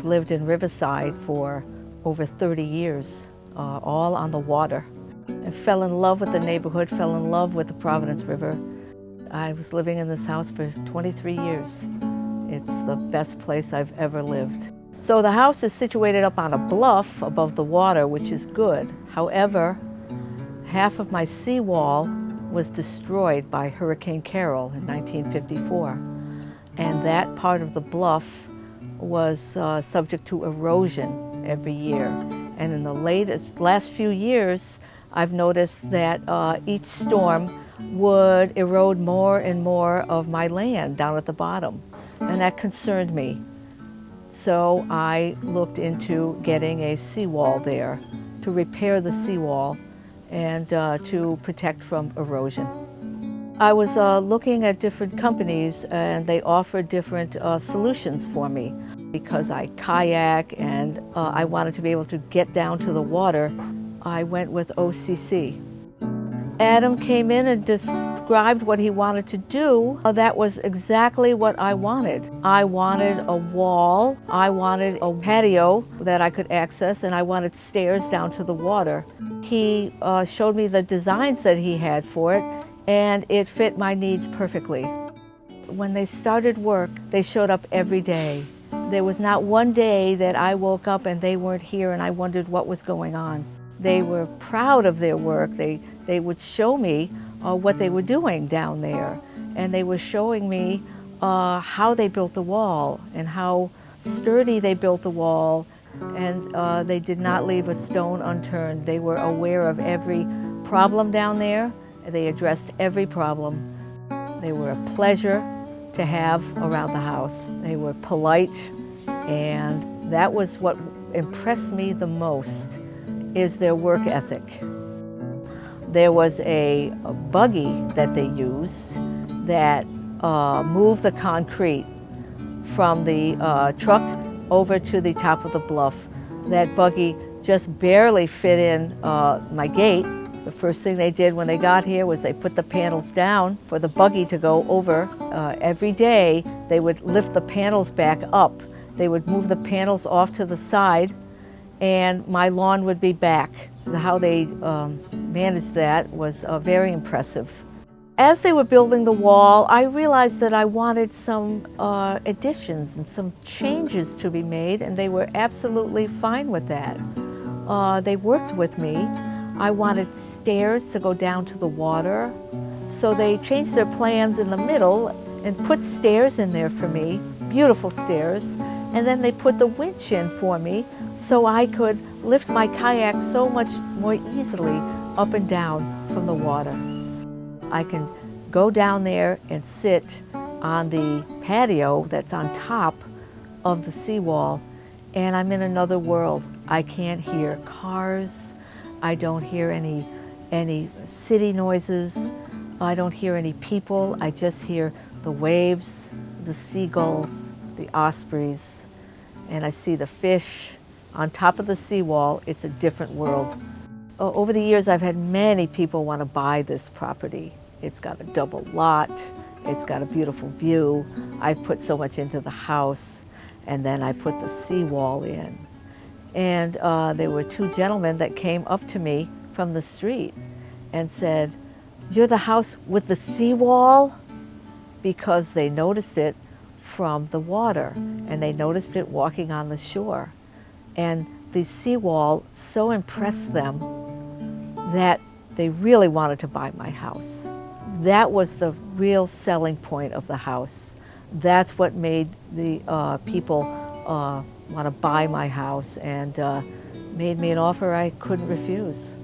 I've lived in Riverside for over 30 years, all on the water. I fell in love with the neighborhood, fell in love with the Providence River. I was living in this house for 23 years. It's the best place I've ever lived. So the house is situated up on a bluff above the water, which is good. However, half of my seawall was destroyed by Hurricane Carol in 1954. And that part of the bluff was subject to erosion every year. And in the last few years, I've noticed that each storm would erode more and more of my land down at the bottom. And that concerned me. So I looked into getting a seawall there to repair the seawall and to protect from erosion. I was looking at different companies and they offered different solutions for me. Because I kayak and I wanted to be able to get down to the water, I went with OCC. Adam came in and described what he wanted to do. That was exactly what I wanted. I wanted a wall, I wanted a patio that I could access, and I wanted stairs down to the water. He showed me the designs that he had for it, and it fit my needs perfectly. When they started work, they showed up every day. There was not one day that I woke up and they weren't here and I wondered what was going on. They were proud of their work. They would show me what they were doing down there. And they were showing me how they built the wall and how sturdy they built the wall. And they did not leave a stone unturned. They were aware of every problem down there. They addressed every problem. They were a pleasure to have around the house. They were polite, and that was what impressed me the most, is their work ethic. There was a buggy that they used that moved the concrete from the truck over to the top of the bluff. That buggy just barely fit in my gate. The first thing they did when they got here was they put the panels down for the buggy to go over. Every day they would lift the panels back up. They would move the panels off to the side and my lawn would be back. How they managed that was very impressive. As they were building the wall, I realized that I wanted some additions and some changes to be made, and they were absolutely fine with that. They worked with me. I wanted stairs to go down to the water. So they changed their plans in the middle and put stairs in there for me, beautiful stairs. And then they put the winch in for me so I could lift my kayak so much more easily up and down from the water. I can go down there and sit on the patio that's on top of the seawall, and I'm in another world. I can't hear cars. I don't hear any city noises. I don't hear any people. I just hear the waves, the seagulls, the ospreys, and I see the fish on top of the seawall. It's a different world. Over the years, I've had many people want to buy this property. It's got a double lot. It's got a beautiful view. I've put so much into the house, and then I put the seawall in. And there were two gentlemen that came up to me from the street and said, "You're the house with the seawall?" Because they noticed it from the water, and they noticed it walking on the shore. And the seawall so impressed them that they really wanted to buy my house. That was the real selling point of the house. That's what made the people want to buy my house and made me an offer I couldn't refuse.